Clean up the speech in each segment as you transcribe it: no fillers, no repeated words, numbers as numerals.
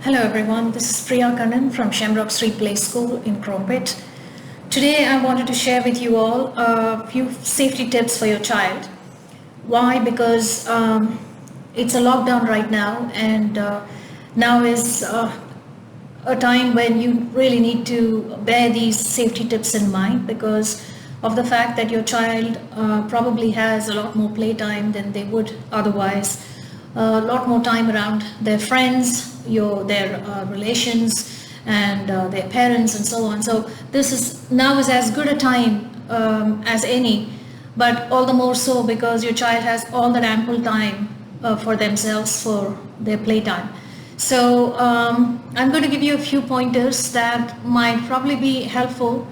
Hello everyone, this is Kannan from Shemrock SREE Playschool in Chromepet. Today I wanted to share with you all a few safety tips for your child. Why? Because it's a lockdown right now, and now is a time when you really need to bear these safety tips in mind, because of the fact that your child probably has a lot more playtime than they would otherwise, a lot more time around their friends, their relations, and their parents and so on. So this is now is as good a time as any, but all the more so because your child has all that ample time for themselves, for their playtime. So I'm going to give you a few pointers that might probably be helpful.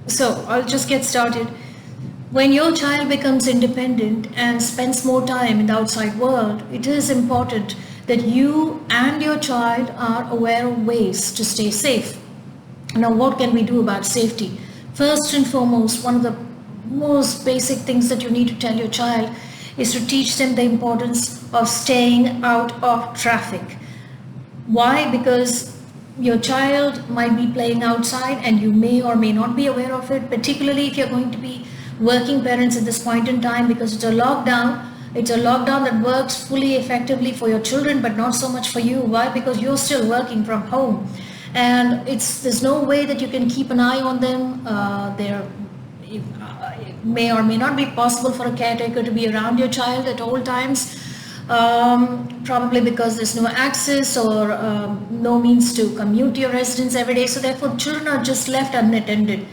So I'll just get started. When your child becomes independent and spends more time in the outside world, it is important that you and your child are aware of ways to stay safe. Now, what can we do about safety? First and foremost, one of the most basic things that you need to tell your child is to teach them the importance of staying out of traffic. Why? Because your child might be playing outside and you may or may not be aware of it, particularly if you're going to be working parents at this point in time, because it's a lockdown. It's a lockdown that works fully effectively for your children, but not so much for you. Why? Because you're still working from home, and there's no way that you can keep an eye on them. It may or may not be possible for a caretaker to be around your child at all times, probably because there's no access or no means to commute to your residence every day. So therefore, children are just left unattended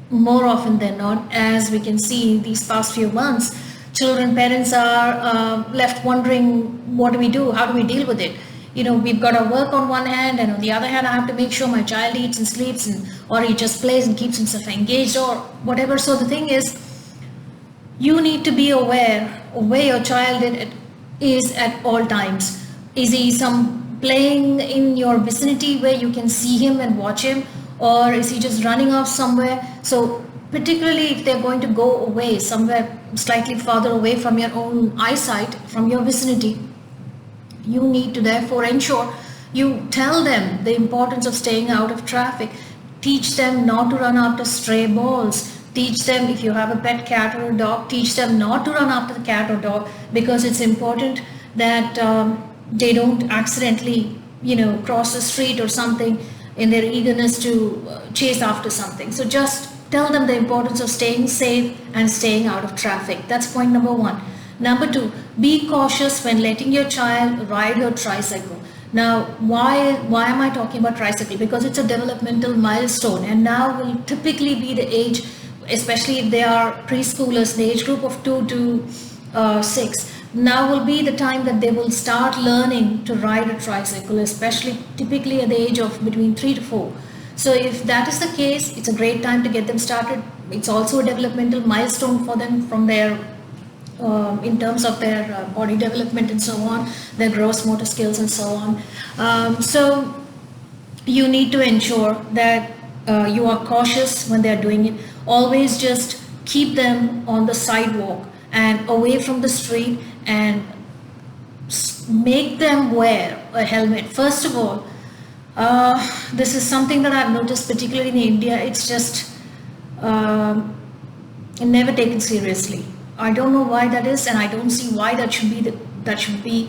more often than not, as we can see these past few months. Parents are left wondering, what do we do? How do we deal with it? We've got to work on one hand, and on the other hand, I have to make sure my child eats and sleeps, or he just plays and keeps himself engaged or whatever. So the thing is, you need to be aware of where your child is at all times. Is he playing in your vicinity where you can see him and watch him, or is he just running off somewhere? So particularly if they're going to go away somewhere slightly farther away from your own eyesight, from your vicinity, you need to therefore ensure you tell them the importance of staying out of traffic. Teach them not to run after stray balls. Teach them, if you have a pet cat or a dog, teach them not to run after the cat or dog, because it's important that they don't accidentally, cross the street or something in their eagerness to chase after something. So just tell them the importance of staying safe and staying out of traffic. That's point number one. Number two, be cautious when letting your child ride your tricycle. Now, why am I talking about tricycle? Because it's a developmental milestone, and now will typically be the age, especially if they are preschoolers, the age group of 2 to 6. Now will be the time that they will start learning to ride a tricycle, especially typically at the age of between 3 to 4. So if that is the case, it's a great time to get them started. It's also a developmental milestone for them from their, in terms of their body development and so on, their gross motor skills and so on. So you need to ensure that you are cautious when they are doing it. Always just keep them on the sidewalk and away from the street, and make them wear a helmet. First of all, this is something that I've noticed, particularly in India. It's just never taken seriously. I don't know why that is, and I don't see why that should be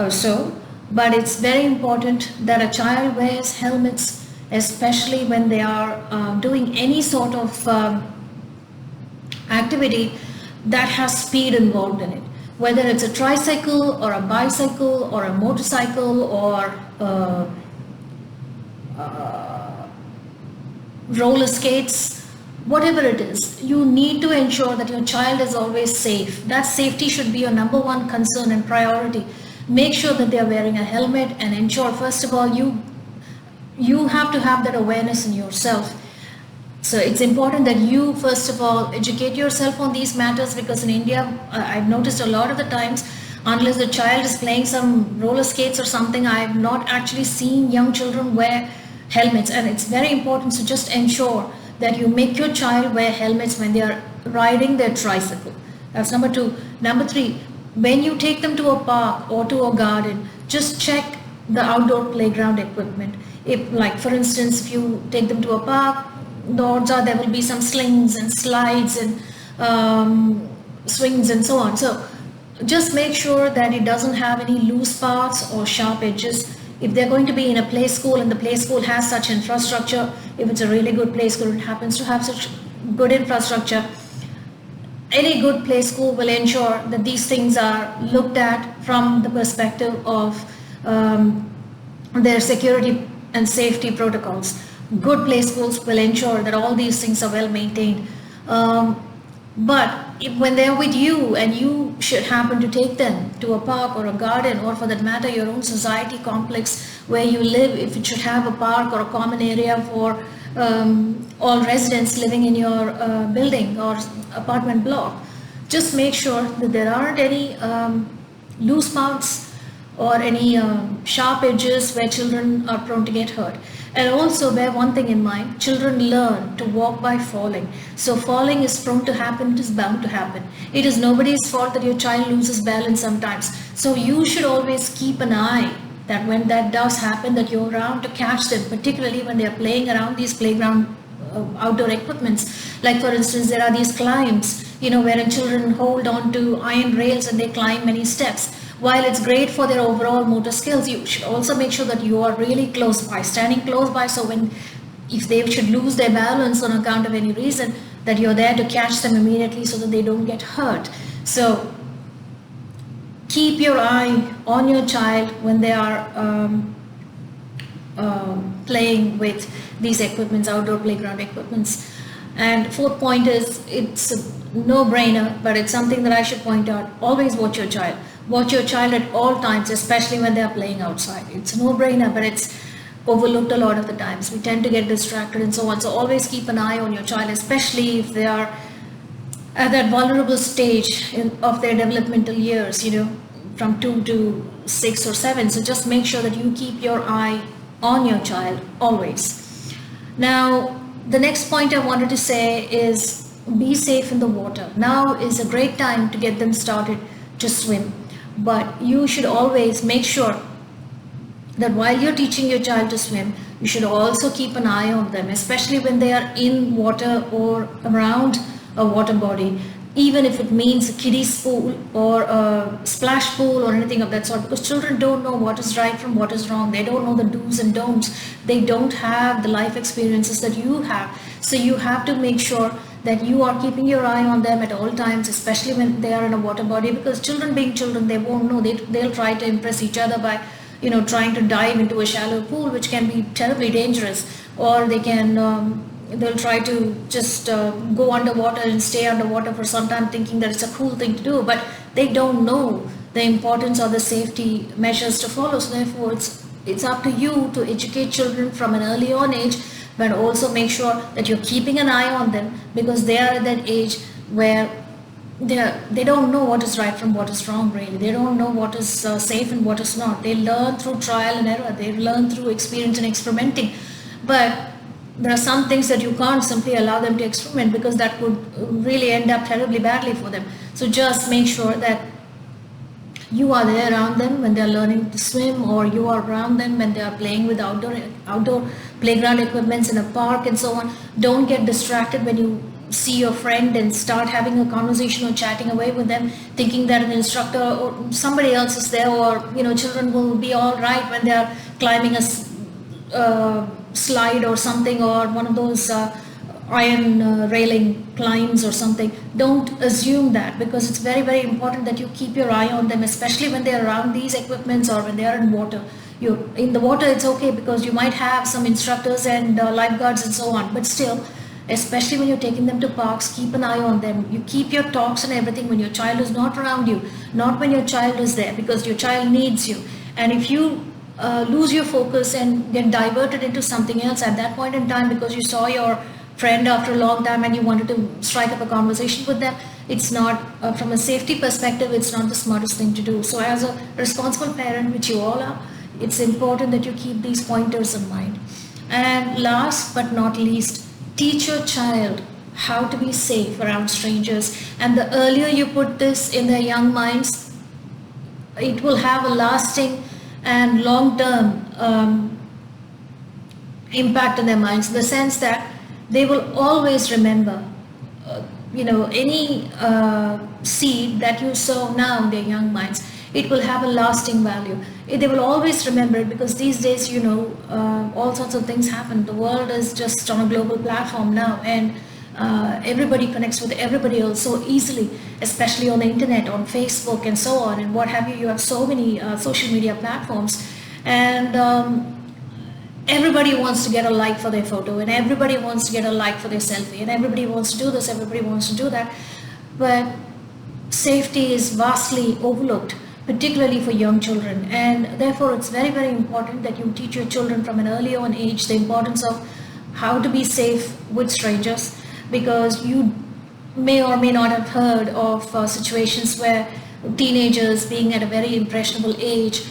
so. But it's very important that a child wears helmets, especially when they are doing any sort of activity that has speed involved in it. Whether it's a tricycle or a bicycle or a motorcycle or roller skates, whatever it is, you need to ensure that your child is always safe. That safety should be your number one concern and priority. Make sure that they are wearing a helmet, and ensure, first of all, you have to have that awareness in yourself. So it's important that you, first of all, educate yourself on these matters, because in India, I've noticed a lot of the times, unless the child is playing some roller skates or something, I've not actually seen young children wear helmets. And it's very important to just ensure that you make your child wear helmets when they are riding their tricycle. That's number two. Number three, when you take them to a park or to a garden, just check the outdoor playground equipment. If, like for instance, if you take them to a park, the odds are there will be some slings and slides and swings and so on. So just make sure that it doesn't have any loose parts or sharp edges. If they're going to be in a play school and the play school has such infrastructure, if it's a really good play school, it happens to have such good infrastructure, any good play school will ensure that these things are looked at from the perspective of their security and safety protocols. Good play schools will ensure that all these things are well maintained. But when they're with you and you should happen to take them to a park or a garden, or for that matter your own society complex where you live, if it should have a park or a common area for all residents living in your building or apartment block, just make sure that there aren't any loose parts or any sharp edges where children are prone to get hurt. And also bear one thing in mind, children learn to walk by falling. So falling is prone to happen, it is bound to happen. It is nobody's fault that your child loses balance sometimes. So you should always keep an eye that when that does happen, that you're around to catch them, particularly when they're playing around these playground outdoor equipments. Like for instance, there are these climbs, wherein children hold on to iron rails and they climb many steps. While it's great for their overall motor skills, you should also make sure that you are really close by, standing close by, so if they should lose their balance on account of any reason, that you're there to catch them immediately so that they don't get hurt. So keep your eye on your child when they are playing with these equipments, outdoor playground equipments. And fourth point is, it's a no-brainer, but it's something that I should point out. Always watch your child. Watch your child at all times, especially when they are playing outside. It's a no-brainer, but it's overlooked a lot of the times. We tend to get distracted and so on. So always keep an eye on your child, especially if they are at that vulnerable stage of their developmental years, from 2 to 6 or 7. So just make sure that you keep your eye on your child always. Now, the next point I wanted to say is be safe in the water. Now is a great time to get them started to swim. But you should always make sure that while you're teaching your child to swim, you should also keep an eye on them, especially when they are in water or around a water body, even if it means a kiddie's pool or a splash pool or anything of that sort, because children don't know what is right from what is wrong. They don't know the do's and don'ts. They don't have the life experiences that you have. So you have to make sure that you are keeping your eye on them at all times, especially when they are in a water body, because children being children, they won't know. They'll try to impress each other by trying to dive into a shallow pool, which can be terribly dangerous, or they'll try to just go underwater and stay underwater for some time, thinking that it's a cool thing to do, but they don't know the importance of the safety measures to follow. So therefore it's up to you to educate children from an early on age, but also make sure that you're keeping an eye on them, because they are at that age where they don't know what is right from what is wrong, really. They don't know what is safe and what is not. They learn through trial and error. They learn through experience and experimenting. But there are some things that you can't simply allow them to experiment, because that could really end up terribly badly for them. So just make sure that you are there around them when they are learning to swim, or you are around them when they are playing with outdoor playground equipments in a park and so on. Don't get distracted when you see your friend and start having a conversation or chatting away with them, thinking that an instructor or somebody else is there, or children will be all right when they are climbing a slide or something, or one of those iron railing climbs or something. Don't assume that, because it's very, very important that you keep your eye on them, especially when they're around these equipments or when they are in water. In the water it's okay, because you might have some instructors and lifeguards and so on, but still, especially when you're taking them to parks, keep an eye on them. You keep your talks and everything when your child is not around you, not when your child is there, because your child needs you. And if you lose your focus and get diverted into something else at that point in time, because you saw your friend after a long time and you wanted to strike up a conversation with them, it's not, from a safety perspective, it's not the smartest thing to do. So as a responsible parent, which you all are, it's important that you keep these pointers in mind. And last but not least, teach your child how to be safe around strangers. And the earlier you put this in their young minds, it will have a lasting and long-term impact in their minds, in the sense that they will always remember, any seed that you sow now in their young minds, it will have a lasting value. They will always remember it, because these days, all sorts of things happen. The world is just on a global platform now, and everybody connects with everybody else so easily, especially on the internet, on Facebook and so on and what have you. You have so many social media platforms, and everybody wants to get a like for their photo, and everybody wants to get a like for their selfie, and everybody wants to do this, everybody wants to do that. But safety is vastly overlooked, particularly for young children, and therefore it's very, very important that you teach your children from an early on age the importance of how to be safe with strangers, because you may or may not have heard of situations where teenagers, being at a very impressionable age,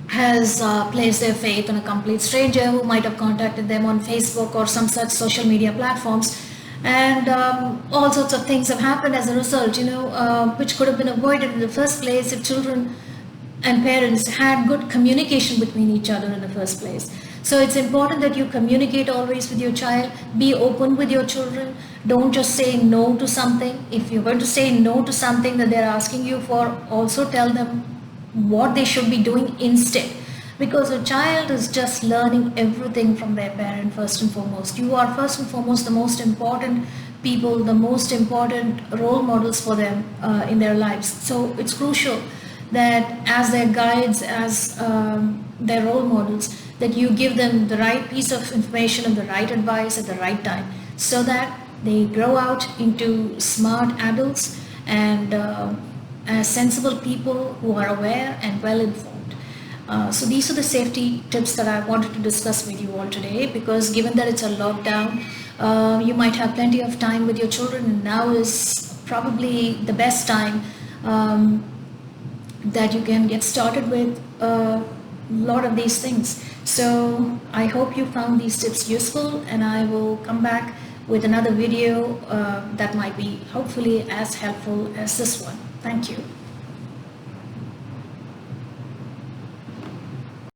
has placed their faith on a complete stranger who might have contacted them on Facebook or some such social media platforms, and all sorts of things have happened as a result, which could have been avoided in the first place if children and parents had good communication between each other in the first place. So it's important that you communicate always with your child, be open with your children, don't just say no to something. If you're going to say no to something that they're asking you for, also tell them what they should be doing instead, because a child is just learning everything from their parent first and foremost. You are first and foremost the most important people, the most important role models for them in their lives. So it's crucial that as their guides, as their role models, that you give them the right piece of information and the right advice at the right time, so that they grow out into smart adults and as sensible people who are aware and well informed. So these are the safety tips that I wanted to discuss with you all today, because given that it's a lockdown, you might have plenty of time with your children, and now is probably the best time that you can get started with a lot of these things. So I hope you found these tips useful, and I will come back with another video that might be hopefully as helpful as this one. Thank you.